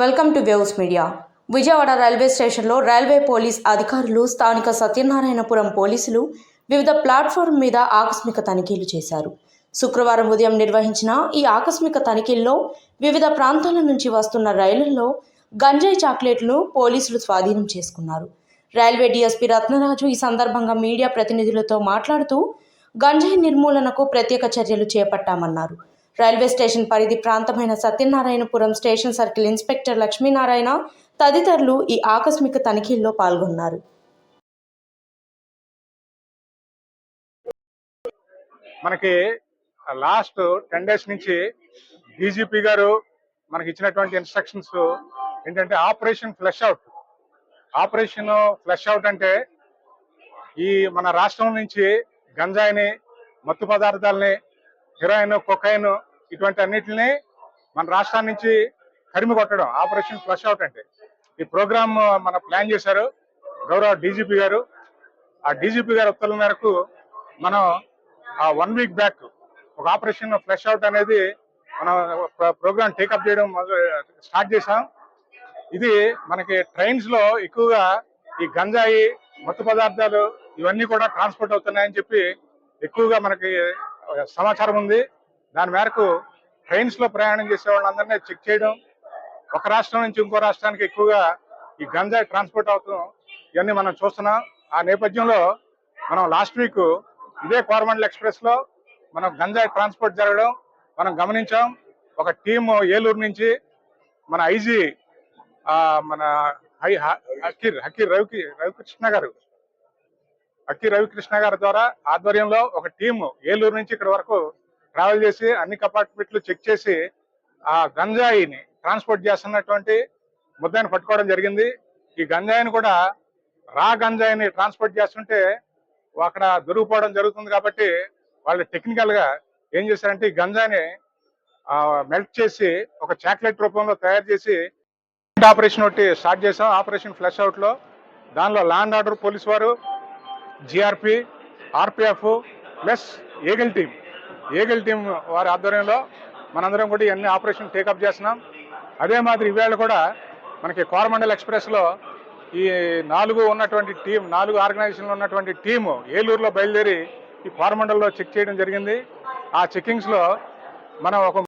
Welcome to waves media. Vijayawada railway స్టేషన్లో railway police అధికారులు, స్థానిక సత్యనారాయణపురం పోలీసులు వివిధ ప్లాట్ఫామ్ మీద ఆకస్మిక తనిఖీలు చేశారు. శుక్రవారం ఉదయం నిర్వహించిన ఈ ఆకస్మిక తనిఖీల్లో వివిధ ప్రాంతాల నుంచి వస్తున్న రైళ్లలో గంజాయి చాక్లెట్లను పోలీసులు స్వాధీనం చేసుకున్నారు. రైల్వే డీఎస్పీ రత్నరాజు ఈ సందర్భంగా మీడియా ప్రతినిధులతో మాట్లాడుతూ గంజాయి నిర్మూలనకు ప్రత్యేక చర్యలు చేపట్టామన్నారు. రైల్వే స్టేషన్ పరిధి ప్రాంతమైన Satyanarayanapuram station circle inspector Lakshminarayana తదితరులు ఈ ఆకస్మిక తనిఖీల్లో పాల్గొన్నారు. మనకి లాస్ట్ 10 days నుంచి డీజీపీ గారు మనకి ఇచ్చినటువంటి ఇన్స్ట్రక్షన్స్ ఏంటంటే ఆపరేషన్ ఫ్లష్ అవుట్ అంటే ఈ మన రాష్ట్రం నుంచి గంజాయిని, మత్తు పదార్థాలని, హెరాయిన్, కొకైన్ ఇటువంటి అన్నిటిని మన రాష్ట్రాన్ని నుంచి కరిమి కొట్టడం ఆపరేషన్ ఫ్లష్ అవుట్ అంటే. ఈ ప్రోగ్రామ్ మన ప్లాన్ చేశారు గౌరవ డీజీపీ గారు. ఆ డీజీపీ గారి ఉత్తర్వుల మేరకు మనం 1 week బ్యాక్ ఒక ఆపరేషన్ ఫ్లష్ అవుట్ అనేది మనం ప్రోగ్రామ్ టేకప్ చేయడం స్టార్ట్ చేశాం. ఇది మనకి ట్రైన్స్ లో ఎక్కువగా ఈ గంజాయి, మత్తు పదార్థాలు ఇవన్నీ కూడా ట్రాన్స్పోర్ట్ అవుతున్నాయని చెప్పి ఎక్కువగా మనకి సమాచారం ఉంది. దాని మేరకు ట్రైన్స్ లో ప్రయాణం చేసే వాళ్ళందరినీ చెక్ చేయడం, ఒక రాష్ట్రం నుంచి ఇంకో రాష్ట్రానికి ఎక్కువగా ఈ గంజాయి ట్రాన్స్పోర్ట్ అవుతాం ఇవన్నీ మనం చూస్తున్నాం. ఆ నేపథ్యంలో మనం లాస్ట్ వీక్ ఇదే కోరమండల్ ఎక్స్ప్రెస్ లో మనం గంజాయి ట్రాన్స్పోర్ట్ జరగడం మనం గమనించాం. ఒక టీం ఏలూరు నుంచి మన ఐజీ మన హకీర్ రవికృష్ణ గారి ద్వారా ఆధ్వర్యంలో ఒక టీం ఏలూరు నుంచి ఇక్కడ వరకు ట్రావెల్ చేసి అన్ని కంపార్ట్మెంట్లు చెక్ చేసి ఆ గంజాయిని ట్రాన్స్పోర్ట్ చేస్తున్నటువంటి ముద్దాయిని పట్టుకోవడం జరిగింది. ఈ గంజాయిని కూడా గంజాయిని ట్రాన్స్పోర్ట్ చేస్తుంటే అక్కడ దొరికిపోవడం జరుగుతుంది. కాబట్టి వాళ్ళు టెక్నికల్ గా ఏం చేశారంటే ఈ గంజాయిని మెల్ట్ చేసి ఒక చాక్లెట్ రూపంలో తయారు చేసి ఆపరేషన్ ఒకటి స్టార్ట్ చేసాం. ఆపరేషన్ ఫ్లష్ అవుట్ లో దానిలో లా అండ్ ఆర్డర్ పోలీస్ వారు, GRP, RPF plus Eagle team వారి ఆధ్వర్యంలో మనందరం కూడా ఇవన్నీ ఆపరేషన్ టేకప్ చేస్తున్నాం. అదే మాదిరి ఈవేళ కూడా మనకి కోరమండల్ ఎక్స్ప్రెస్ లో ఈ 4 ఆర్గనైజేషన్లు ఉన్నటువంటి టీము ఏలూరులో బయలుదేరి ఈ కోరమండల్లో చెక్ చేయడం జరిగింది. ఆ చెక్కింగ్స్ లో మనం ఒక